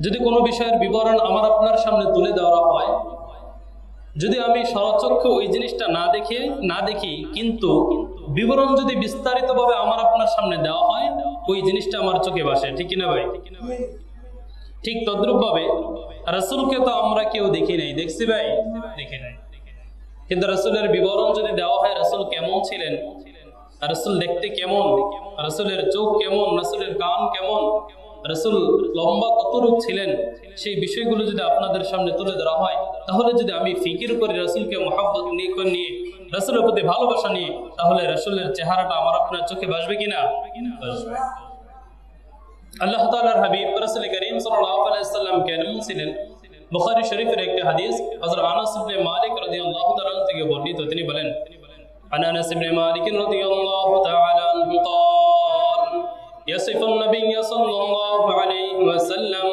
যদি কোনো বিষয়ের বিবরণ আমার আপনার সামনে তুলে দেওয়া হয়, যদি আমি স্বচক্ষে ওই জিনিসটা না দেখি কিন্তু বিবরণ যদি বিস্তারিতভাবে আমার আপনার সামনে দেওয়া হয়, ওই জিনিসটা আমার চোখে ভাসে, ঠিক কিনা ভাই? ঠিক তদ্রূপভাবে রাসূলকে তো আমরা কেউ দেখি নাই, দেখছি ভাই? দেখি নাই। কিন্তু রাসূলের বিবরণ যদি দেওয়া হয়, রাসূল কেমন ছিলেন, রাসূল দেখতে কেমন, রাসূলের চোখ কেমন, রাসূলের কান কেমন, রাসূল লম্বা কতটুকু ছিলেন, সেই বিষয়গুলো যদি আপনাদের সামনে তুলে ধরা হয়, তাহলে যদি আমি ফিকির করি রাসূলকে মহব্বত নিয়ে রাসূলের প্রতি ভালোবাসা নিয়ে, তাহলে রাসূলের চেহারাটা আমার আপনার চোখে ভাসবে কিনা? ভাসবে। আল্লাহ তাআলার হাবিব রাসূল করিম সাল্লাল্লাহু আলাইহি ওয়াসাল্লাম কেমন ছিলেন? বুখারী শরীফের একটি হাদিস হযরত আনাস ইবনে মালিক রাদিয়াল্লাহু তাআলা থেকে বর্ণিত। তিনি বলেন, عن أنس بن مالك رضي الله تعالى عنه قال يصف النبي صلى الله عليه وسلم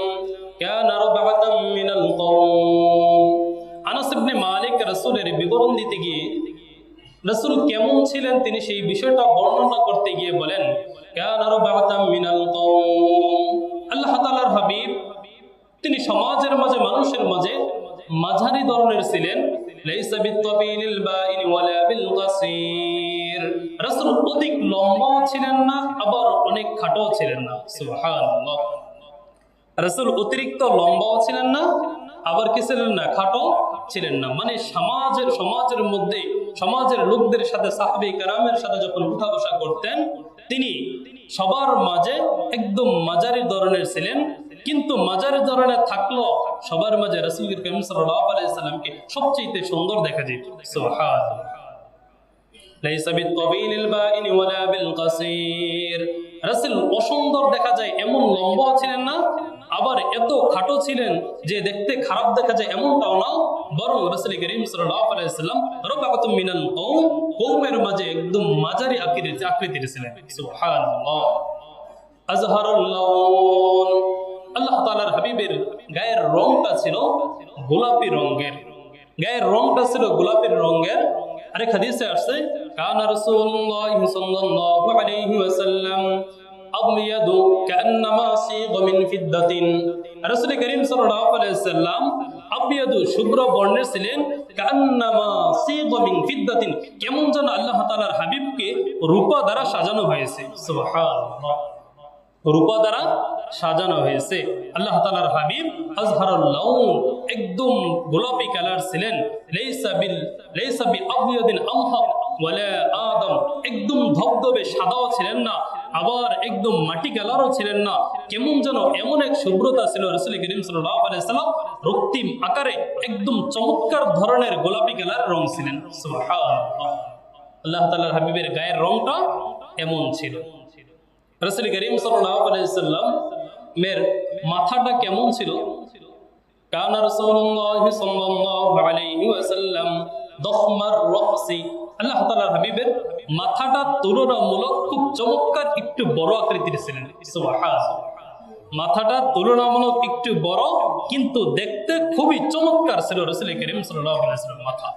كان ربعة من القوم। আনাস ইবনে মালিক রাসূলের বিবরণ দিতে গিয়ে রাসূল কেমন ছিলেন তিনি সেই বিষয়টা বর্ণনা করতে গিয়ে বলেন, কানা রাবআতাম মিনাল কওম। আল্লাহ তাআলার হাবিব তিনি সমাজের মাঝে, মানুষের মাঝে মাঝারি ধরনের ছিলেন। লাইসা বিত্তাবিলিল বাইন ওয়ালা বিল কাসীর। রাসূল অধিক লম্বা ছিলেন না, আবার অনেক খাটো ছিলেন না। সুবহানাল্লাহ। রাসূল অতিরিক্ত লম্বাও ছিলেন না, আবার কি ছিলেন না, খাটো ছিলেন না। মানে সমাজের মধ্যে, সমাজের লোকদের সাথে, সাহাবী কেরামের সাথে যখন উঠা বসা করতেন, তিনি সবার মাঝে একদম মাঝারি ধরনের ছিলেন। কিন্তু মাঝারি ধরনের থাকলো সবার মাঝে রাসূল করিম সাল্লাল্লাহু আলাইহি সাল্লামকে সবচেয়ে সুন্দর দেখা যেত। সুবহানাল্লাহ। লাইসা বিত্তাবিলিল বাইন ওয়ালা বিল কাসীর। রাসূল অসুন্দর দেখা যায় এমন লম্বা ছিলেন না, আবার এত খাটো ছিলেন যে দেখতে খারাপ দেখা যায় এমনটাও না, বরং রাসূল করিম সাল্লাল্লাহু আলাইহি সাল্লাম রাবআতুম মিনাল কওম, কওমের মাঝে একদম মাঝারি আকৃতির ছিলেন। সুবহানাল্লাহ। আজহারুল লাউন। আল্লাহ তাআলার হাবিবের গায়ের রংটা ছিল গোলাপি রঙের, গায়ের রংটা ছিল গোলাপি রঙের। আরেক হাদিসে আসছে, কানা রাসূলুল্লাহ সাল্লাল্লাহু আলাইহি ওয়াসাল্লাম আবয়াদু কান্নামা সিগা মিন ফিদ্দাতিন। রাসূল করিম সাল্লাল্লাহু আলাইহি ওয়াসাল্লাম আবয়াদু শুভ্র বর্ণের ছিলেন, কান্নামা সিগা মিন ফিদ্দাতিন, কেমন যেন আল্লাহ তাআলার হাবিবকে রূপা দ্বারা সাজানো হয়েছে। সুবহানাল্লাহ। রূপা দ্বারা সাজানো হয়েছে। আল্লাহ তাআলার হাবিব আজহারুল লাউন, একদম গোলাপি কালার ছিলেন। লাইসা বিআবয়াদিন আমহা ওয়ালা আদম, একদম ধবধবে সাদাও ছিলেন না, আবার একদম মাটি কালারও ছিলেন না। কেমন যেন এমন এক শুভ্রতা ছিল রাসূল করিম সাল্লাল্লাহু আলাইহি সাল্লাম, রক্তিম আকারে একদম চমৎকার ধরনের গোলাপি কালার রং ছিলেন। সুবহানাল্লাহ। আল্লাহ তাআলার হাবিবের গায়ের রংটা এমন ছিল। রাসূল করিম সাল্লাল্লাহু আলাইহি সাল্লাম এর মাথাটা কেমন ছিল? কানা রাসূলুল্লাহ সাল্লাল্লাহু আলাইহি ওয়াসাল্লাম দখমার রাসি। আল্লাহ তাআলার হাবিবের মাথাটা তুলনামূলক খুব চমৎকার একটু বড় আকৃতির ছিলেন। সুবহানাল্লাহ। মাথাটা তুলনামূলক একটু বড়, কিন্তু দেখতে খুবই চমৎকার ছিল রাসূল করিম সাল্লাল্লাহু আলাইহি ওয়াসাল্লাম মাথা।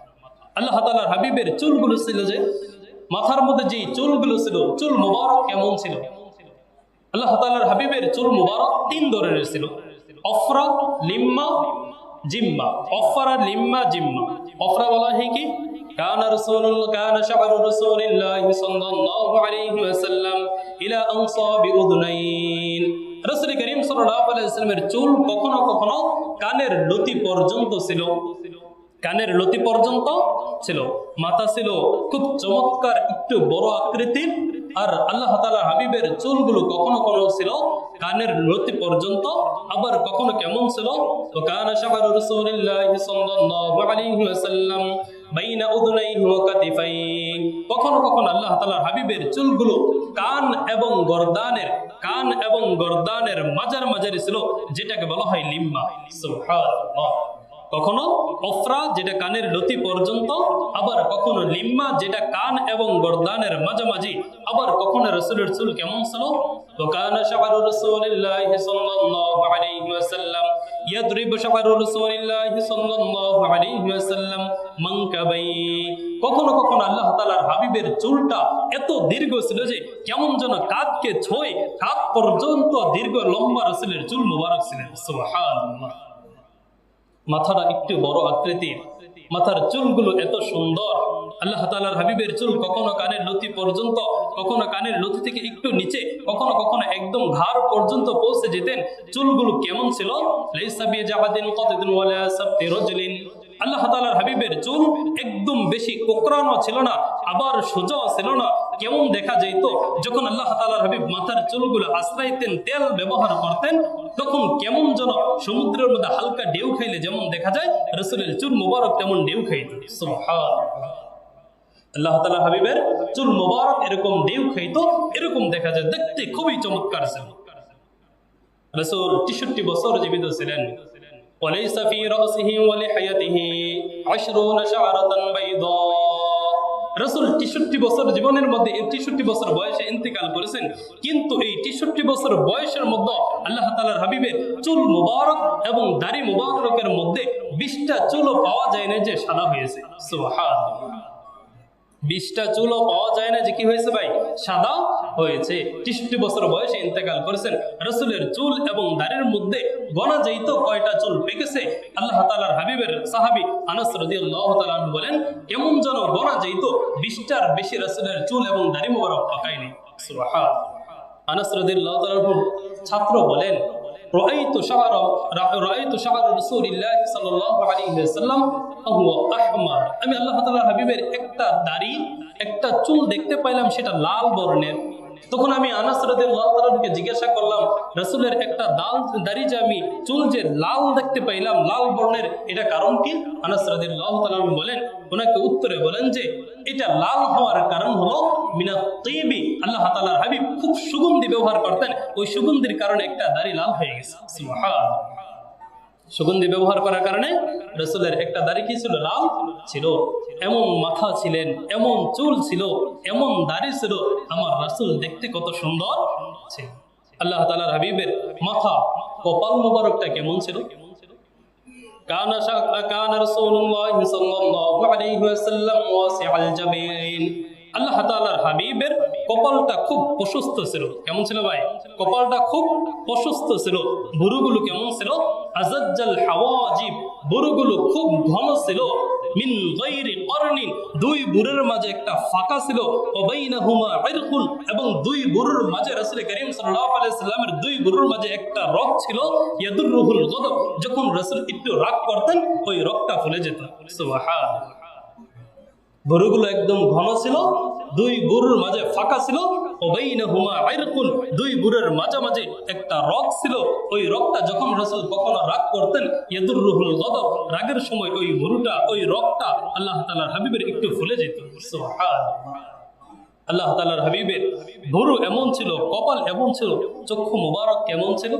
আল্লাহ তাআলার হাবিবের চুলগুলো ছিল যে, মাথার মধ্যে যে চুলগুলো ছিল, চুল মুবারক কেমন ছিল? আল্লাহ তাআলার হাবিবের চুল মুবারক তিন ধরনের ছিল, অফরা, লিম্মা, জিম্মা। অফরা, লিম্মা, জিম্মা। অফরা বলা হয় কি? কানা শা'রু রাসূলিল্লাহি সাল্লাল্লাহু আলাইহি ওয়াসাল্লাম ইলা আনসাবি উযুনাইন। রাসূল করিম সাল্লাল্লাহু আলাইহি ওয়াসাল্লামের চুল কখনো কখনো কানের লতি পর্যন্ত ছিল, কানের লতি পর্যন্ত ছিল। মাথা ছিল খুব চমৎকার একটু বড় আকৃতির। আর আল্লাহ তাআলা হাবিবের চুলগুলো কখনো কখনো ছিল কানের লতি পর্যন্ত, আবার কখনো কেমন ছিল? কানা শা'রু রাসূলিল্লাহি সাল্লাল্লাহু আলাইহি ওয়াসাল্লাম বাইনা উযুনাইহি ওয়া কাতিফাইহি। কখনো কখনো আল্লাহ তাআলার হাবিবের চুলগুলো কান এবং গর্দানের মাঝারি ছিল, যেটাকে বলা হয় লিম্মা। সুবহানাল্লাহ। কখনো অফরা, যেটা কানের লতি পর্যন্ত, আবার কখনো লিম্মা, যেটা কান এবং গর্দানের মাঝামাঝি। আবার কখনো রাসূলের চুল কেমন ছিল? ওয়াকানা শা'রু রাসূলিল্লাহি সাল্লাল্লাহু আলাইহি ওয়াসাল্লাম ইয়াদরিবু শা'রু রাসূলিল্লাহি সাল্লাল্লাহু আলাইহি ওয়াসাল্লাম মানকাবাই। কখনো কখনো আল্লাহ তাআলার হাবিবের চুলটা এত দীর্ঘ ছিল যে কেমন যেন কাঁধকে ছুঁয়ে কাঁধ পর্যন্ত দীর্ঘ লম্বা রাসূলের চুল মোবারক ছিলেন। সুবহানাল্লাহ। মাথাটা একটু বড় আকৃতির, মাথার চুলগুলো এত সুন্দর। আল্লাহ তাআলার হাবিবের চুল কখনো কানের লতি পর্যন্ত, কখনো কানের লতি থেকে একটু নিচে, কখনো কখনো একদম ঘাড় পর্যন্ত পৌঁছে যেতেন। চুলগুলো কেমন ছিল? লাইসা বিজাবাদিন কাদিন ওয়ালা সাবতি রাজুলিন। আল্লাহ তাআলার হাবিবের চুল একদম বেশি কোকড়ানো ছিল না, আবার সোজাও ছিল না। কেমন দেখা যাইতো যখন আল্লাহ তাআলার হাবিব মাথার চুলগুলো আশ্রাইতেন, তেল ব্যবহার করতেন, তখন কেমন যেন সমুদ্রের মধ্যে হালকা ঢেউ খাইলে যেমন দেখা যায়, রাসূলের চুল মোবারক তেমন ঢেউ খাইত। সুবহানাল্লাহ। আল্লাহ তাআলার হাবিবের চুল মোবারক এরকম ঢেউ খাইত, এরকম দেখা যায়, দেখতে খুবই চমৎকার ছিল। রাসূল 63 বছর জীবিত ছিলেন। وليس في رأسه ولحيته 20 شعرة بيضاء। রাসূল 63 বছর জীবনের মধ্যে 63 বছর বয়সে ইন্তেকাল করেছেন, কিন্তু এই 63 বছর বয়সের মধ্যে আল্লাহ তাআলার হাবিবের চুল মুবারক এবং দাড়ি মুবারকের মধ্যে 20টা চুলও পাওয়া যায় না যে সাদা হয়েছে। সুবহানাল্লাহ। 20টা চুলও পাওয়া যায় না যে কি হয়েছে ভাই, সাদা হয়েছে। 63 বছর বয়সে ইন্তেকাল করেছেন। রাসূলের চুল এবং দাড়ির মধ্যে গোনা যাইত কয়টা চুল পেকেছে। আল্লাহ তাআলার হাবিবের সাহাবী আনাস রাদিয়াল্লাহু তাআলা আনহু বলেন, কেমন যেন গোনা যাইত 20টার বেশি রাসূলের চুল এবং দাড়ি মোবারক পাকায়নি। সুবহানাল্লাহ। আনাস রাদিয়াল্লাহু তাআলা আনহু ছাত্র বলেন, রাআইতু শা'রা রাসূলিল্লাহি সাল্লাল্লাহু আলাইহি ওয়াসাল্লাম হুয়া আহমার। আমি আল্লাহ তাআলার হাবিবের একটা দাড়ি, একটা চুল দেখতে পাইলাম, সেটা লাল বর্ণের। তখন আমি আনাস রাদিয়াল্লাহু তাআলা আনহুকে জিজ্ঞাসা করলাম, রাসূলের একটা দাড়ি যে আমি চুল যে লাল দেখতে পাইলাম, লাল বর্ণের, এটা কারণ কি? আনাস রাদিয়াল্লাহু তাআলা আনহু বলেন, ওনাকে উত্তরে বলেন যে এটা লাল হওয়ার কারণ হলো মিনাত তিবি। আল্লাহ তাআলার হাবিব খুব সুগন্ধি ব্যবহার করতেন, ওই সুগন্ধির কারণে একটা দাড়ি লাল হয়ে গেছে। সুবহানাল্লাহ। সুগন্ধি ব্যবহার করার কারণে রাসূলের একটা দাড়ি কি ছিল? লাল ছিল। এমন মাথা ছিলেন, এমন চুল ছিল, এমন দাড়ি ছিল, আমার রাসূল দেখতে কত সুন্দর ছিল। আল্লাহ তাআলার হাবিবের মাথা, কপাল মুবারকটা কেমন ছিল? কানা রাসূলুল্লাহি সাল্লাল্লাহু আলাইহি ওয়াসাল্লাম ওয়াসিআল জাবিন। আল্লাহ তাআলার হাবিবের কপালটা খুব প্রশস্ত ছিল। কেমন ছিল ভাই? কপালটা খুব প্রশস্ত ছিল। ভুরুগুলো কেমন ছিল? আজাজ্জাল হাওয়াজিব, ভুরুগুলো খুব ঘন ছিল। মিন গায়রি করনিন, দুই ভুরুর মাঝে একটা ফাঁকা ছিল। ওয়া বাইনাহুমা ইরকুন, এবং দুই ভুরুর মাঝে রাসূল করিম সাল্লাল্লাহু আলাইহি সাল্লামের দুই ভুরুর মাঝে একটা রগ ছিল। ইয়াদুরুহুল গদব, যখন রাসূল একটু রাগ করতেন ওই রগটা ফুলে যেত। সুবহানাল্লাহ। ভুরুগুলো একদম ঘন ছিল, দুই ভুরুর মাঝে ফাঁকা ছিল। ওবাইনাহুমা ইরকুন, দুই ভুরুর মাঝামাঝি একটা রগ ছিল। ওই রগটা যখন রাসূল কখনো রাগ করতেন, ইয়াদুরুহুল গদব, রাগের সময় ওই ভুরুটা, ওই রগটা আল্লাহ তাআলার হাবিবের একটু ফুলে যেত। সুবহানাল্লাহ। আল্লাহ তাআলার হাবিবের ভুরু এমন ছিল, কপাল এমন ছিল, চক্ষু মুবারক কেমন ছিল?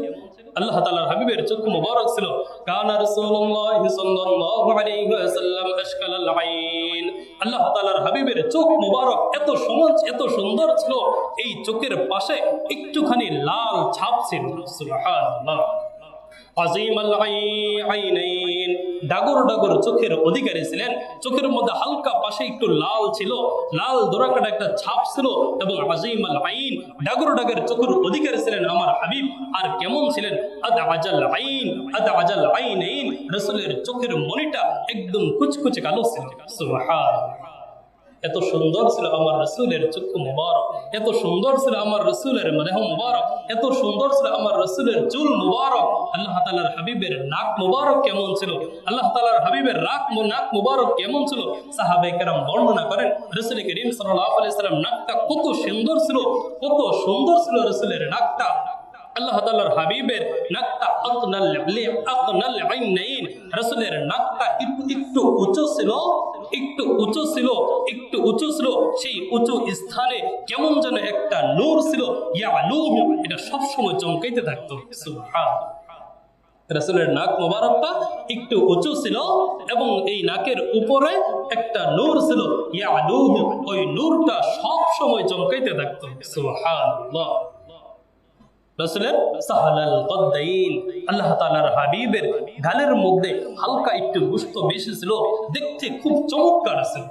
আল্লাহ তাআলার হাবিবের চক্ষু মুবারক ছিল। কানা রাসূলুল্লাহি সাল্লাল্লাহু আলাইহি ওয়াসাল্লাম আশকালাল আইন। আল্লাহ তাআলার হাবিবের চোখ মুবারক এত সবুজ, এত সুন্দর ছিল, এই চোখের পাশে একটুখানি লাল ছাপ ছিল। সুবহানাল্লাহ। আজিমাল আইনাইন, ডাগর ডাগর চোখের অধিকারী ছিলেন। চোখের মধ্যে হালকা পাশে একটু লাল ছিল, লাল দোরাকাটা একটা ছাপ ছিল, এবং আজিমাল আইন, ডাগর ডাগর চোখের অধিকারী ছিলেন আমার হাবিব। আর কেমন ছিলেন? আদাজাল আইনাইন, রাসূলের চোখের মনিটা একদম কুচকুচে কালো ছিল। সুবহানাল্লাহ। এত সুন্দর ছিল আমার রাসূলের চক্ষু মুবারক, এত সুন্দর ছিল আমার রাসূলের দেহ মুবারক, এত সুন্দর ছিল আমার রাসূলের চুল মুবারক। আল্লাহ তাআলার হাবিবের নাক মুবারক কেমন ছিল? আল্লাহ তাআলার হাবিবের নাক মুবারক কেমন ছিল? সাহাবায়ে কেরাম বর্ণনা করেন, রাসূল করিম সাল্লাল্লাহু আলাইহি ওয়াসাল্লাম নাকটা কত সুন্দর ছিল, কত সুন্দর ছিল রাসূলের নাকটা। আল্লাহ তাআলার হাবিবের নাকটা আকনাল আইনাইন, রাসূলের নাকটা একটু উঁচু ছিল, একটু উঁচু ছিল, একটু উঁচু ছিল। সেই উঁচু স্থানে কেমন যেন একটা নূর ছিল, ইয়ালুহু, এটা সব সময় চমকাইতে থাকতো। সুবহানাল্লাহ। রাসূলের নাক মোবারকটা একটু উঁচু ছিল, এবং এই নাকের উপরে একটা নূর ছিল, ইয়ালুহু, ওই নূরটা সব সময় চমকাইতে থাকতো। সুবহানাল্লাহ। রাসূলের সাহালাল কদ্দাইন, আল্লাহ তাআলার হাবিবের গালের মধ্যে হালকা একটু গোশত বেশি ছিল, দেখতে খুব চমৎকার ছিল।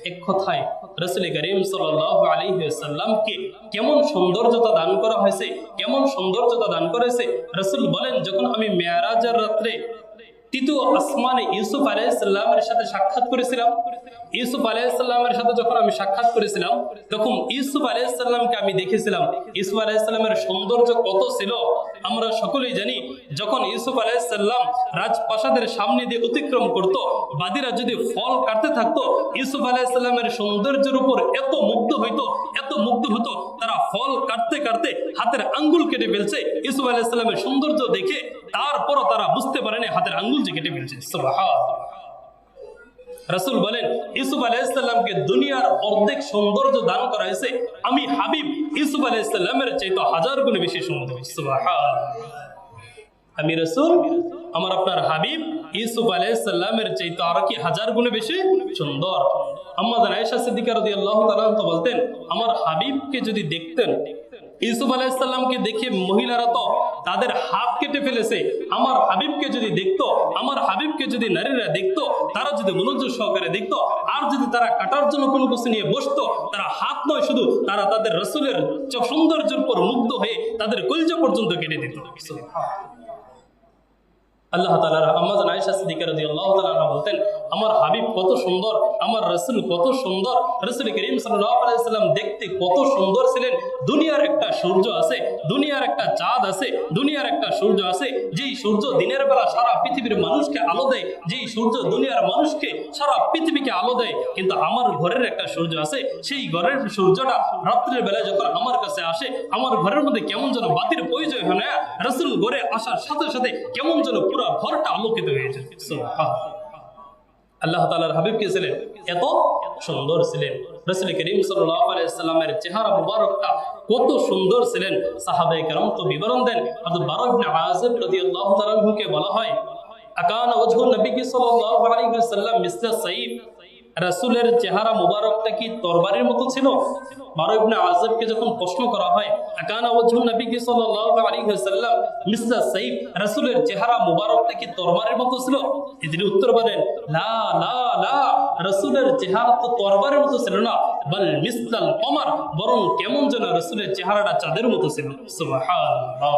এক কথায় রাসূল করিম সাল্লাল্লাহু আলাইহি ওয়াসাল্লামকে কেমন সৌন্দর্যতা দান করা হয়েছে, কেমন সৌন্দর্যতা দান করেছে। রাসূল বলেন, যখন আমি মেরাজের রাত্রে তৃতীয় আসমানে ইউসুফ আলাইহিস সালামের সাথে সাক্ষাৎ করেছিলাম, ইউসুফ আলাইহিস সালামের সাথে যখন আমি সাক্ষাৎ করেছিলাম, তখন ইউসুফ আলাইহিস সালামকে আমি দেখেছিলাম। ইউসুফ আলাইহিস সালামের সৌন্দর্য কত ছিল আমরা সকলেই জানি। যখন ইউসুফ আলাইহিস সালাম রাজপ্রাসাদের সামনে দিয়ে অতিক্রম করত, বাদীরা যদি ফল কাটতে থাকতো, ইউসুফ আলাইহিস সালামের সৌন্দর্যের উপর এত মুগ্ধ হইতো, এত মুগ্ধ হতো, তারা ফল কাটতে কাটতে হাতের আঙ্গুল কেটে ফেলছে। ইউসুফ আলাইহিস সালামের সৌন্দর্য দেখে তারপরও তারা বুঝতে পারেনি হাতের আঙ্গুল যে কেটে ফেলছে। সুবহানাল্লাহ। রাসূল বলেন, ইউসুফ আলাইহিস সালামকে দুনিয়ার অর্ধেক সৌন্দর্য দান করা হয়েছে, আমি হাবিব ইউসুফ আলাইহিস সালামের চাইতে 1000 গুণ বেশি সুন্দর। সুবহানাল্লাহ। আমি রাসূল, আমার আপনার হাবিব ইউসুফ আলাইহিস সালামের চাইতে আর কি 1000 গুণ বেশি সুন্দর। আম্মা জান আয়েশা সিদ্দিকা রাদিয়াল্লাহু তাআলা তো বলতেন, আমার হাবিবকে যদি দেখতেন, ইউসুফ আলাইহিস সালামকে দেখে মহিলারা তো তাদের হাত কেটে ফেলেছে, আমার হাবিবকে যদি দেখতো, আমার হাবিবকে যদি নারীরা দেখতো, তারা যদি মনোযোগ সহকারে দেখতো, আর যদি তারা কাটার জন্য কোনো কিছু নিয়ে বসতো, তারা হাত নয় শুধু, তারা তাদের রাসূলের সৌন্দর্যের উপর মুগ্ধ হয়ে তাদের কলিজা পর্যন্ত কেটে দিত। আল্লাহ তাআলার আম্মা জান আয়েশা সিদ্দিকা রাদিয়াল্লাহু তাআলা বলতেন, আমার হাবিব কত সুন্দর, আমার রাসূল কত সুন্দর। রাসূল করিম সাল্লাল্লাহু আলাইহি ওয়াসাল্লাম দেখতে কত সুন্দর ছিলেন। দুনিয়ার একটা সূর্য আছে, দুনিয়ার একটা চাঁদ আছে, দুনিয়ার একটা সূর্য আছে, যেই সূর্য দিনের বেলা সারা পৃথিবীর মানুষকে আলো দেয়, যেই সূর্য দুনিয়ার মানুষকে সারা পৃথিবীকে আলো দেয়। কিন্তু আমার ঘরের একটা সূর্য আছে, সেই ঘরের সূর্যটা রাত্রের বেলা যখন আমার কাছে আসে, আমার ঘরের মধ্যে কেমন যেন বাতির প্রয়োজন হয় না, রাসূল ঘরে আসার সাথে সাথে কেমন যেন পুরো ঘরটা আলোকিত হয়ে যায়। আল্লাহ তাআলার হাবিব কে ছিলেন, এত সুন্দর ছিলেন। রাসূল করিম সাল্লাল্লাহু আলাইহি ওয়াসাল্লামের চেহারা মুবারকটা কত সুন্দর ছিলেন, সাহাবায়ে কেরাম তো বিবরণ দেন। হযরত বারা ইবনে আযিব রাদিয়াল্লাহু তাআলা কে বলা হয়, আকানা ওয়াজহুন নবী সাল্লাল্লাহু আলাইহি ওয়াসাল্লাম মিসলা সাইফ, রাসূলের চেহারা মুবারকটা কি তরবারির মতো ছিল? বারা ইবনে আযিবকে যখন প্রশ্ন করা হয়, আকানা ওয়াজহুন নবী সাল্লাল্লাহু আলাইহি ওয়াসাল্লাম মিসলা সাইফ, রাসূলের চেহারা মুবারকটা কি তরবারির মতো ছিল? তিনি উত্তর বলেন, লা লা লা, রাসূলের চেহারা তো তরবারির মতো ছিল না, বল মিসলাল কমার, বরং কেমন যেন রাসূলের চেহারাটা চাঁদের মতো ছিল। সুবহানাল্লাহ।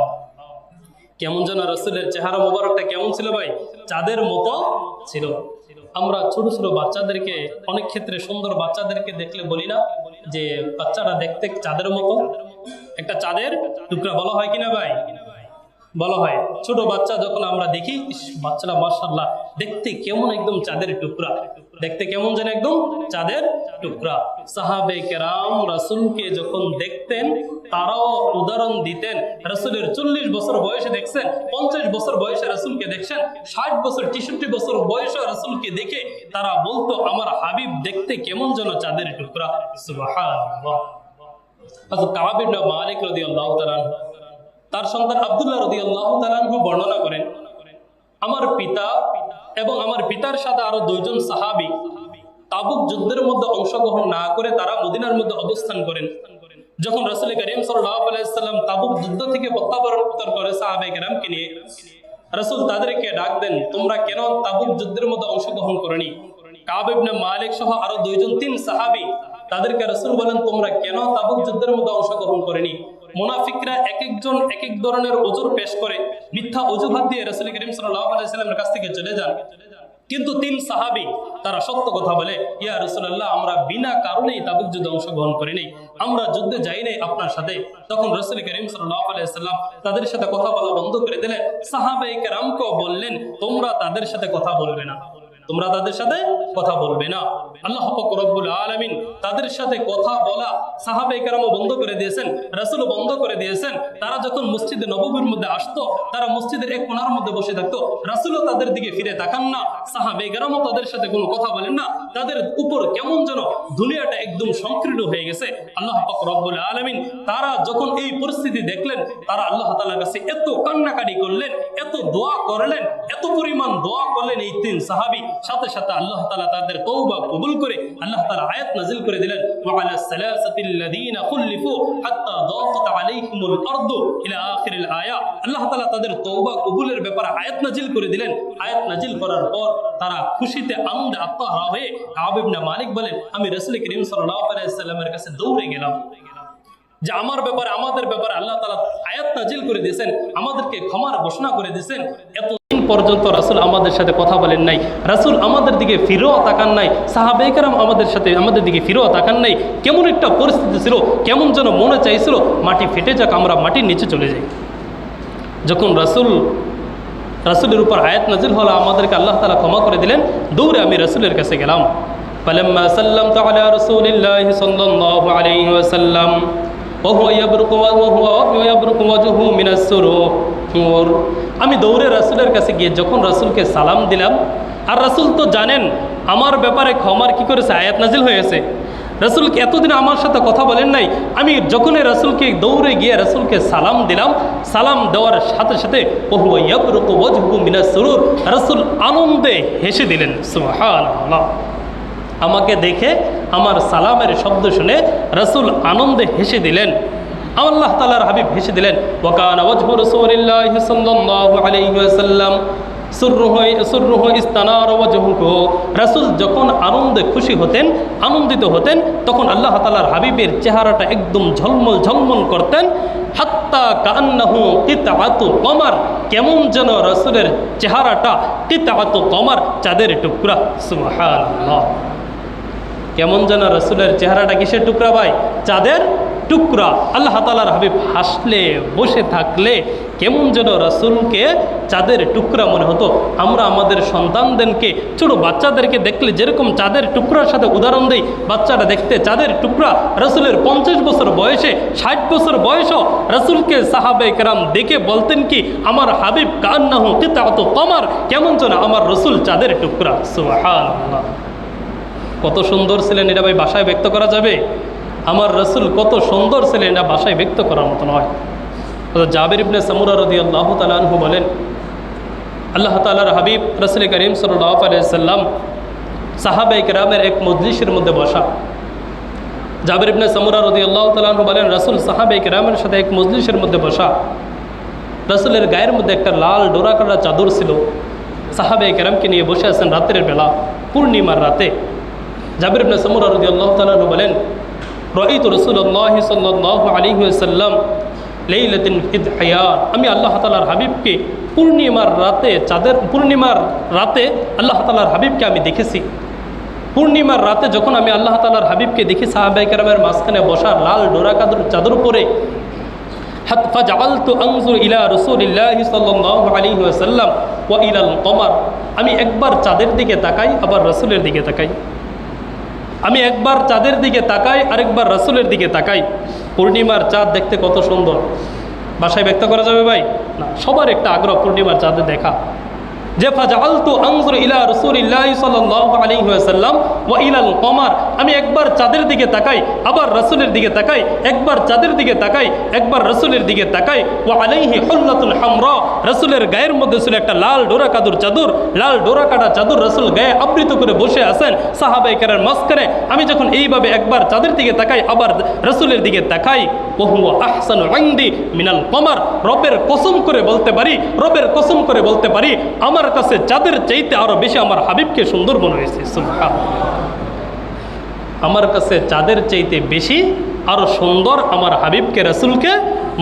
কেমন যেন রাসূলের চেহারা মুবারকটা কেমন ছিল ভাই? চাঁদের মতো ছিল। আমরা ছোট ছোট বাচ্চাদেরকে অনেক ক্ষেত্রে সুন্দর বাচ্চাদেরকে দেখলে বলি না যে বাচ্চাটা দেখতে চাঁদের মতো, একটা চাঁদের টুকরা বলা হয় কিনা ভাই? বলা হয়। ছোট বাচ্চা যখন আমরা দেখি, বাচ্চাটা মাশাআল্লাহ দেখতে কেমন একদম চাঁদের টুকরা, দেখতে কেমন যেন একদম চাঁদের টুকরা। সাহাবে কেরাম রাসূলকে যখন দেখতেন, তারাও উদাহরণ দিতেন। রাসূলের 40 বছর বয়সে দেখছেন, 50 বছর বয়সে রাসূলকে দেখছেন, 60 বছর 63 বছর বয়সে রাসূলকে দেখে তারা বলতো, আমার হাবিব দেখতে কেমন যেন চাঁদের টুকরা। সুবহানাল্লাহ। হযরত কাব ইবনে মালিক রাদিয়াল্লাহু তাআলা তার সন্তান আব্দুল্লাহ রাদিয়াল্লাহু তাআলা বর্ণনা করেন, আমার পিতা এবং আমার পিতার সাথে আরো 2 জন সাহাবী তাবুক যুদ্ধের মধ্যে অংশগ্রহণ না করে তারা মদিনার মধ্যে অবস্থান করেন। যখন রাসূল করিম সাল্লাল্লাহু আলাইহি ওয়াসাল্লাম তাবুক যুদ্ধ থেকে প্রত্যাবর্তন করে সাহাবায়ে কেরামকে নিয়ে, রাসূল তাদেরকে ডাক দেন, তোমরা কেন তাবুক যুদ্ধের মধ্যে অংশগ্রহণ করনি? কাব ইবনে মালিক সহ আরো 2 জন 3 সাহাবী, তাদেরকে রাসূল বলেন, তোমরা কেন তাবুক যুদ্ধের মধ্যে অংশগ্রহণ করনি? মুনাফিকরা এক একজন এক এক ধরনের ওজর পেশ করে, মিথ্যা অজুহাত দিয়ে রাসূল করিম সাল্লাল্লাহু আলাইহি ওয়াসাল্লামের কাছ থেকে চলে যান। কিন্তু 3 সাহাবী তারা সত্য কথা বলে, ইয়া রাসূলুল্লাহ, আমরা বিনা কারণেই তাবুক যুদ্ধে অংশগ্রহণ করি নাই, আমরা যুদ্ধে যাই নাই আপনার সাথে। তখন রাসূল করিম সাল্লাল্লাহু আলাইহি ওয়াসাল্লাম তাদের সাথে কথা বলা বন্ধ করে দিলেন। সাহাবায়ে কেরামকে বললেন, তোমরা তাদের সাথে কথা বলবে না, তোমরা তাদের সাথে কথা বলবে না। আল্লাহ পাক রব্বুল আলামিন তাদের সাথে কথা বলা সাহাবায়ে কেরামও বন্ধ করে দিয়েছেন, রাসূলও বন্ধ করে দিয়েছেন। তারা যখন মসজিদে নববীর মধ্যে আসতো, তারা মসজিদের এক কোণার মধ্যে বসে থাকতো, রাসূলও তাদের দিকে ফিরে তাকান না, সাহাবায়ে কেরামও তাদের সাথে কোনো কথা বলেন না। তাদের উপর কেমন যেন দুনিয়াটা একদম সংকীর্ণ হয়ে গেছে। আল্লাহ পাক রব্বুল আলামিন তারা যখন এই পরিস্থিতি দেখলেন, তারা আল্লাহ তাআলার কাছে এত কান্নাকাটি করলেন, এত দোয়া করলেন, এত পরিমাণ দোয়া করলেন। এই 3 সাহাবী সাথে সাথে আল্লাহ তাআলা তাদের তওবা কবুল করে আল্লাহ তাআলা আয়াত নাযিল করে দিলেন ওয়া আলা সালাসাতিল্লাযীনা খুলিফু হাত্তা দাকাত আলাইহিমুল আরদু ইলা আখিরিল আয়া। আল্লাহ তাআলা তাদের তওবা কবুলের ব্যাপারে আয়াত নাযিল করে দিলেন। আয়াত নাযিল করার পর তারা খুশিতে আনন্দে আত্মহারা হয়ে কাব ইবনে মালিক বলেন, আমি রাসূল করিম সাল্লাল্লাহু আলাইহি ওয়াসাল্লামের কাছে দৌড়ে গেলাম যে আমার ব্যাপারে আমাদের ব্যাপারে আল্লাহ তাআলা আয়াত নাযিল করে দিয়েছেন, আমাদেরকে ক্ষমার ঘোষণা করে দিয়েছেন। এতদিন পর্যন্ত রাসূল আমাদের সাথে কথা বলেন নাই, রাসূল আমাদের দিকে ফিরেও তাকান নাই, সাহাবায়ে কেরাম আমাদের দিকে ফিরেও তাকান নাই। কেমন একটা পরিস্থিতি ছিল, কেমন যেন মনে চাইছিল মাটি ফেটে যাক, আমরা মাটির নিচে চলে যাই। যখন রাসূলের উপর আয়াত নাযিল হলো, আমাদেরকে আল্লাহ তাআলা ক্ষমা করে দিলেন, দৌড়ে আমি রাসূলের কাছে গেলাম। ফালাম্মা সাল্লামতু আলা রাসূলিল্লাহি সাল্লাল্লাহু আলাইহি ওয়াসাল্লাম وهو يبرق وجهه من السرور। আমি দৌড়ে রাসূলের কাছে গিয়ে যখন রাসূলকে সালাম দিলাম, আর রাসূল তো জানেন আমার ব্যাপারে ক্ষমার কি করেছে, আয়াত নাযিল হয়েছে। রাসূলকে এতদিন আমার সাথে কথা বলেন নাই, আমি যখনই রাসূলকে দৌড়ে গিয়ে রাসূলকে সালাম দিলাম, সালাম দেওয়ার সাথে সাথে وهو يبرق وجهه من السرور, রাসূল আনন্দে হেসে দিলেন। সুবহানাল্লাহ। আমাকে দেখে আমার সালামের শব্দ শুনে রাসূল আনন্দে হেসে দিলেন, আল্লাহ তাআলার হাবিব হেসে দিলেন। ওয়াকানা ওয়াজহু রাসূলিল্লাহি সাল্লাল্লাহু আলাইহি ওয়াসাল্লাম সুররুহু ইস্তানার ওয়াজহুহু। রাসূল যখন আনন্দে খুশি হতেন, আনন্দিত হতেন, তখন আল্লাহ তাআলার হাবিবের চেহারাটা একদম ঝলমল ঝলমল করতেন। হাত্তা কান্নাহু কিতাআতু কমার, কেমন যেন রাসূলের চেহারাটা কিতাআতু কমার, চাঁদের টুকরা। সুবহানাল্লাহ। কেমন যেন রাসূলের চেহারাটা কিসের টুকরা ভাই? চাঁদের টুকরা। আল্লাহ তাআলার হাবিব হাসলে, বসে থাকলে কেমন যেন রাসূলকে চাঁদের টুকরা মনে হতো। আমরা আমাদের সন্তানদেরকে, ছোট বাচ্চাদেরকে দেখলে যেরকম চাঁদের টুকরার সাথে উদাহরণ দেই, বাচ্চাটা দেখতে চাঁদের টুকরা। রাসূলের 50 বছর বয়সে, 60 বছর বয়সও রাসূলকে সাহাবায়ে কেরাম দেখে বলতেন কি, আমার হাবিব কান্নাহু কিতাআতু কমার, কেমন যেন আমার রাসূল চাঁদের টুকরা। সুবহানাল্লাহ। কত সুন্দর ছিলেন এটা ভাই ভাষায় ব্যক্ত করা যাবে? আমার রাসূল কত সুন্দর ছিলেন এটা ভাষায় ব্যক্ত করার মতো নয়। জাবির ইবনে সামুরা রাদিয়াল্লাহু তাআলা আনহু বলেন, আল্লাহ তাআলার হাবিব রাসূল করিম সাল্লাল্লাহু আলাইহি ওয়াসাল্লাম সাহাবায়ে কেরামের এক মজলিসের মধ্যে বসা। জাবির ইবনে সামুরা রাদিয়াল্লাহু তাআলা আনহু বলেন, রাসূল সাহাবায়ে কেরামের সাথে এক মজলিসের মধ্যে বসা। রাসূলের গায়ের মধ্যে একটা লাল ডোরাকাটা চাদর ছিল। সাহাবায়ে কেরামকে নিয়ে বসে আছেন রাতের বেলা, পূর্ণিমার রাতে। জাবির ইবনে সামুরা রাদিয়াল্লাহু তাআলা আনহু বলেন, রাআইতু রাসূলুল্লাহি সাল্লাল্লাহু আলাইহি ওয়াসাল্লাম লাইলাতিন ফিদ হায়াত। আমি আল্লাহ তাআলার হাবিবকে পূর্ণিমার রাতে আল্লাহ তাআলার হাবিবকে আমি দেখেছি। পূর্ণিমার রাতে যখন আমি আল্লাহ তাআলার হাবিবকে দেখি সাহাবায়ে কেরামের মাঝখানে বসা, লাল ডোরাকাদুর চাদর পরে। ফাজআলতু আনজুর ইলা রাসূলিল্লাহি সাল্লাল্লাহু আলাইহি ওয়াসাল্লাম ওয়া ইলাল কমার। আমি একবার চাঁদের দিকে তাকাই, আবার রাসূলের দিকে তাকাই। আমি একবার চাঁদের দিকে তাকাই, আরেকবার রাসূলের দিকে তাকাই। পূর্ণিমার চাঁদ দেখতে কত সুন্দর, ভাষায় ব্যক্ত করা যাবে ভাই? না, সবার একটা আগ্রহ পূর্ণিমার চাঁদে দেখা। যে ফাজআলতু আনজুর ইলা রাসূলিল্লাহি সাল্লাল্লাহু আলাইহি ওয়াসাল্লাম ওয়া ইলাল কমার। আমি একবার চাঁদের দিকে তাকাই, আবার রাসূলের দিকে তাকাই, একবার চাঁদের দিকে তাকাই, একবার রাসূলের দিকে তাকাই। ওয়া আলাইহি হুল্লাতুল হামরা। রাসূলের গায়ের মধ্যে ছিল একটা লাল ডোরাকাদুর চাদর, লাল ডোরাকাটা চাদর রাসূল গায়ে আবৃত করে বসে আছেন সাহাবায়ে কেরামের মাঝখানে। আমি যখন এইভাবে একবার চাঁদের দিকে তাকাই, আবার রাসূলের দিকে তাকাই, ওয়া হুয়া আহসানু ইনদি মিনাল কমার। রবের কসম করে বলতে পারি, আমার কাছে চাঁদের চাইতে আরো বেশি আমার হাবিবকে সুন্দর মনে হয়েছে। আমার কাছে চাঁদের চাইতে বেশি আরো সুন্দর আমার হাবিবকে, রাসূলকে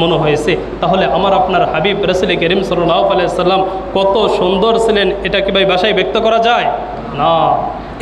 মনে হয়েছে। তাহলে আমার আপনার হাবিব রাসূল করিম সাল্লাল্লাহু আলাইহি ওয়াসাল্লাম কত সুন্দর ছিলেন, এটা কি ভাই ভাষায় ব্যক্ত করা যায়? না।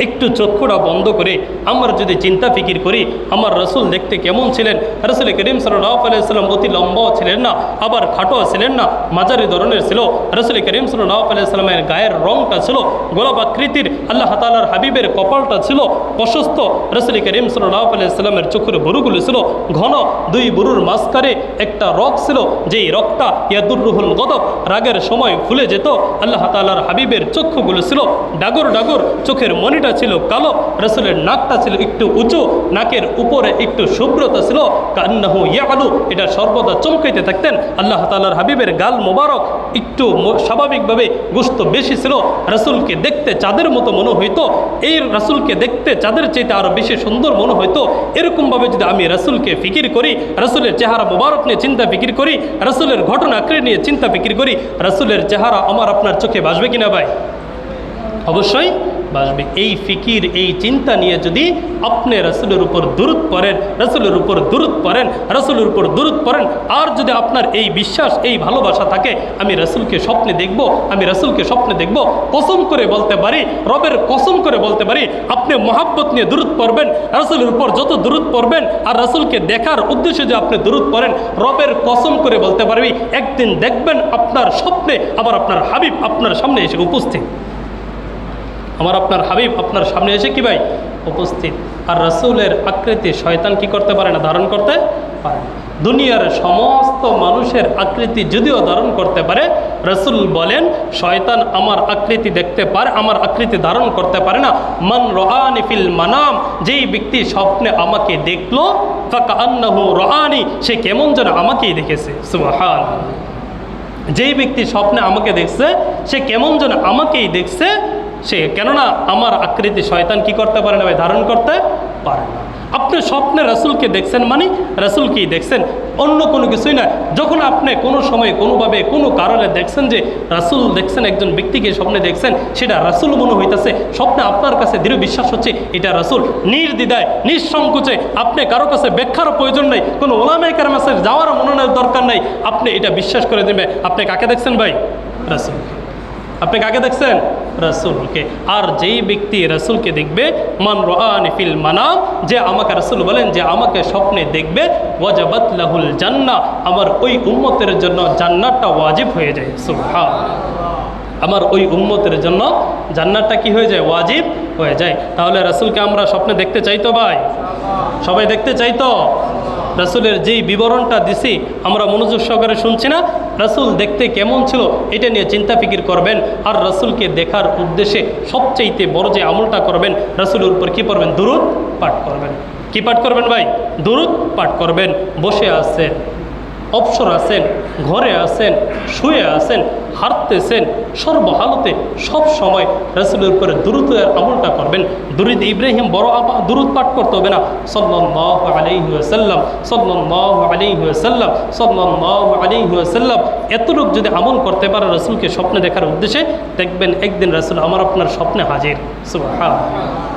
একটু চক্ষুটা বন্ধ করে আমরা যদি চিন্তা ফিকির করি, আমার রাসূল দেখতে কেমন ছিলেন। রাসূল করিম সাল্লাল্লাহু আলাইহি ওয়াসাল্লাম অতি লম্বাও ছিলেন না, আবার খাটোও ছিলেন না, মাঝারি ধরনের ছিল। রাসূল করিম সাল্লাল্লাহু আলাইহি ওয়াসাল্লামের গায়ের রংটা ছিল গোলাপ আকৃতির। আল্লাহ তাআলার হাবিবের কপালটা ছিল প্রশস্ত। রাসূল করিম সাল্লাল্লাহু আলাইহি ওয়াসাল্লামের চোখের ভুরুগুলো ছিল ঘন, দুই ভুরুর মাঝখানে একটা রগ ছিল, যেই রগটা ইয়াদুররুহুল গদব, রাগের সময় ফুলে যেত। আল্লাহ তাআলার হাবিবের চক্ষুগুলো ছিল ডাগর ডাগর, চোখের মনি ভুঁড়িটা ছিল কালো, রাসূলের নাকটা ছিল একটু উঁচু, নাকের উপরে একটু শুভ্রতা ছিল, কান্নাহু ইয়ালু, এটা সর্বদা চমকাইতে থাকতেন। আল্লাহ তাআলার হাবিবের গাল মোবারক একটু স্বাভাবিকভাবে গোশত বেশি ছিল, রাসূলকে দেখতে চাঁদের মতো মনে হইতো, এই রাসূলকে দেখতে চাঁদের চাইতে আরও বেশি সুন্দর মনে হইতো। এরকমভাবে যদি আমি রাসূলকে ফিকির করি, রাসূলের চেহারা মোবারক নিয়ে চিন্তা ফিকির করি, রাসূলের ঘটনা আঁকড়ে নিয়ে চিন্তা ফিকির করি, রাসূলের চেহারা আমার আপনার চোখে ভাসবে কিনা ভাই? অবশ্যই বাসবে। এই ফিকির, এই চিন্তা নিয়ে যদি আপনি রাসূলের উপর দুরূদ পড়েন, রাসূলের উপর দুরূদ পড়েন, রাসূলের উপর দুরূদ পড়েন, আর যদি আপনার এই বিশ্বাস, এই ভালোবাসা থাকে, আমি রাসূলকে স্বপ্নে দেখব, আমি রাসূলকে স্বপ্নে দেখব, কসম করে বলতে পারি, রবের কসম করে বলতে পারি, আপনি মহাব্বত নিয়ে দুরূদ পড়বেন, রাসূলের উপর যত দুরূদ পড়বেন আর রাসূলকে দেখার উদ্দেশ্যে যে আপনি দুরূদ পড়েন, রবের কসম করে বলতে পারবি একদিন দেখবেন আপনার স্বপ্নে আবার আপনার হাবিব আপনার সামনে এসে উপস্থিত। আমার আপনার হাবিব আপনার সামনে এসে কি ভাই উপস্থিত। আর রাসূলের আকৃতি শয়তান কি করতে পারে না, ধারণ করতে পারে না। দুনিয়ার সমস্ত মানুষের আকৃতি যদিও ধারণ করতে পারে, রাসূল বলেন শয়তান আমার আকৃতি দেখতে পারে, আমার আকৃতি ধারণ করতে পারে না। মান রাআনি ফিল মানাম, যেই ব্যক্তি স্বপ্নে আমাকে দেখলো, ফাকান্নাহু রাআনি, সে কেমন যেন আমাকেই দেখেছে। সুবহানাল্লাহ। যেই ব্যক্তি স্বপ্নে আমাকে দেখছে, সে কেমন যেন আমাকেই দেখছে, সে কেননা আমার আকৃতি শয়তান কি করতে পারে না ভাই, ধারণ করতে পারে না। আপনি স্বপ্নে রাসূলকে দেখছেন মানে রাসূলকেই দেখছেন, অন্য কোনো কিছুই না। যখন আপনি কোনো সময় কোনোভাবে কোনো কারণে দেখছেন যে রাসূল দেখছেন, একজন ব্যক্তিকে স্বপ্নে দেখছেন, সেটা রাসূল মনে হইতেছে, স্বপ্নে আপনার কাছে দৃঢ় বিশ্বাস হচ্ছে এটা রাসূল, নির্দ্বিধায় নিঃসংকোচে, আপনি কারো কাছে ব্যাখ্যারও প্রয়োজন নেই, কোনো ওলামায়ে কেরামের কাছে যাওয়ারও মনোনয়নের দরকার নেই, আপনি এটা বিশ্বাস করে দেবেন। আপনি কাকে দেখছেন ভাই? রাসূলকে। আপনি কাকে দেখছেন? রাসূলকে। আর যেই ব্যক্তি রাসূলকে দেখবে, মান রাআনি ফিল মানাম, যে আমাকে রাসূল বলেন যে আমাকে স্বপ্নে দেখবে, ওয়াজাবাত লাহুল জান্নাহ, আমার ওই উম্মতের জন্য জান্নাতটা ওয়াজিব হয়ে যায়। সুবহানাল্লাহ। আমার ওই উম্মতের জন্য জান্নাতটা কি হয়ে যায়? ওয়াজিব হয়ে যায়। তাহলে রাসূলকে আমরা স্বপ্নে দেখতে চাই তো ভাই? সবাই দেখতে চাই তো? রাসূলের যেই বিবরণটা দিছি আমরা মনোযোগ সহকারে শুনছি না, রাসূল দেখতে কেমন ছিল এটা নিয়ে চিন্তা ফিকির করবেন। আর রাসূলকে দেখার উদ্দেশ্যে সবচাইতে বড় যে আমলটা করবেন, রাসূলের উপর কি পড়বেন? দুরূদ পাঠ করবেন। কি পাঠ করবেন ভাই? দুরূদ পাঠ করবেন। বসে আছেন, অবসর আছেন, ঘরে আছেন, শুয়ে আছেন, হাঁটতেছেন, সর্বহালতে সব সময় রাসূলের উপরে দুরূদের আমলটা করবেন। দুরূদ ইব্রাহিম বড় দুরূদ পাঠ করতে হবে না, সাল্লাল্লাহু আলাইহি ওয়াসাল্লাম, সাল্লাল্লাহু আলাইহি ওয়াসাল্লাম, সাল্লাল্লাহু আলাইহি ওয়াসাল্লাম, এতটুক যদি আমল করতে পারে রাসূলকে স্বপ্নে দেখার উদ্দেশ্যে, দেখবেন একদিন রাসূল আমার আপনার স্বপ্নে হাজির। সুবহানাল্লাহ।